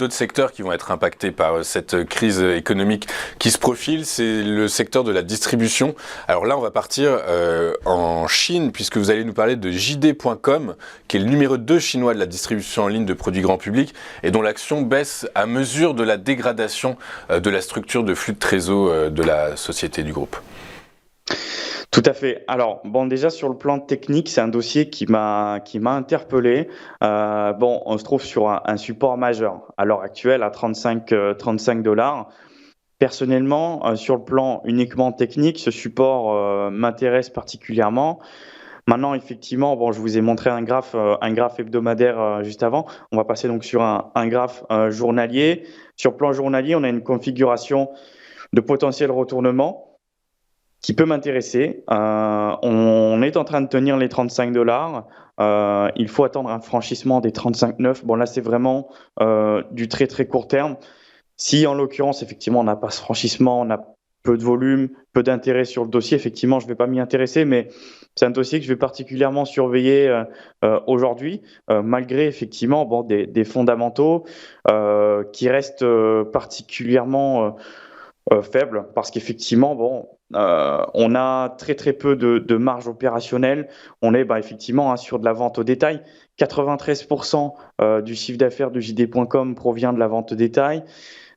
d'autres secteurs qui vont être impactés par cette crise économique qui se profile, c'est le secteur de la distribution. Alors là, on va partir en Chine, puisque vous allez nous parler de JD.com, qui est le numéro 2 chinois de la distribution en ligne de produits grand public, et dont l'action baisse à mesure de la dégradation de la structure de flux de trésor de la société du groupe. Tout à fait. Alors, bon, déjà sur le plan technique, c'est un dossier qui m'a interpellé. Bon, on se trouve sur un support majeur à l'heure actuelle à 35 $. Personnellement, sur le plan uniquement technique, ce support m'intéresse particulièrement. Maintenant, effectivement, bon, je vous ai montré un graphe hebdomadaire juste avant. On va passer donc sur un graphe journalier. Sur le plan journalier, on a une configuration de potentiel retournement qui peut m'intéresser. On est en train de tenir les 35 $. Il faut attendre un franchissement des 35,9. Bon, là, c'est vraiment du très très court terme. Si en l'occurrence, effectivement, on n'a pas ce franchissement, on a peu de volume, peu d'intérêt sur le dossier, effectivement, je ne vais pas m'y intéresser, mais c'est un dossier que je vais particulièrement surveiller aujourd'hui, malgré effectivement bon, des fondamentaux qui restent particulièrement faible parce qu'effectivement, bon, on a très très peu de marge opérationnelle. On est effectivement sur de la vente au détail. 93% du chiffre d'affaires de JD.com provient de la vente au détail.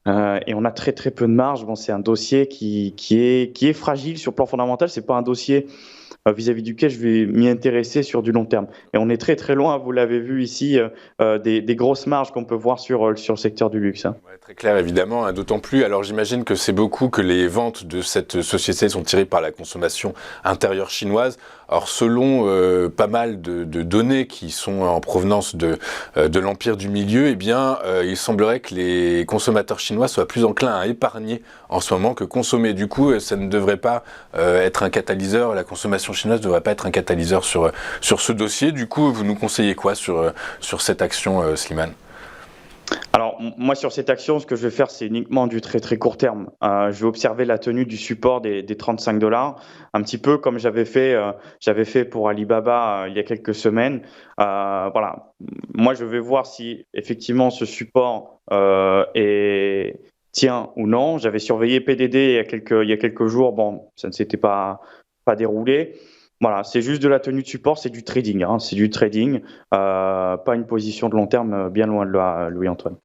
Et on a très très peu de marge. Bon, c'est un dossier qui est fragile sur le plan fondamental. C'est pas un dossier vis-à-vis duquel je vais m'y intéresser sur du long terme. Et on est très très loin, vous l'avez vu ici, des grosses marges qu'on peut voir sur le secteur du luxe. Hein. Ouais, très clair évidemment, hein, d'autant plus. Alors j'imagine que c'est beaucoup que les ventes de cette société sont tirées par la consommation intérieure chinoise. Or selon pas mal de données qui sont en provenance de l'empire du milieu, eh bien il semblerait que les consommateurs chinois soient plus enclins à épargner en ce moment que consommer. Du coup, ça ne devrait pas être un catalyseur. La consommation chinoise ne devrait pas être un catalyseur sur ce dossier. Du coup, vous nous conseillez quoi sur cette action, Slimane ? Alors, moi, sur cette action, ce que je vais faire, c'est uniquement du très très court terme. Je vais observer la tenue du support des 35 $, un petit peu comme j'avais fait pour Alibaba il y a quelques semaines. Voilà. Moi, je vais voir si effectivement ce support tient ou non. J'avais surveillé PDD il y a quelques jours. Bon, ça ne s'était pas déroulé. Voilà, c'est juste de la tenue de support, c'est du trading, hein, c'est du trading, pas une position de long terme, bien loin de là, Louis-Antoine.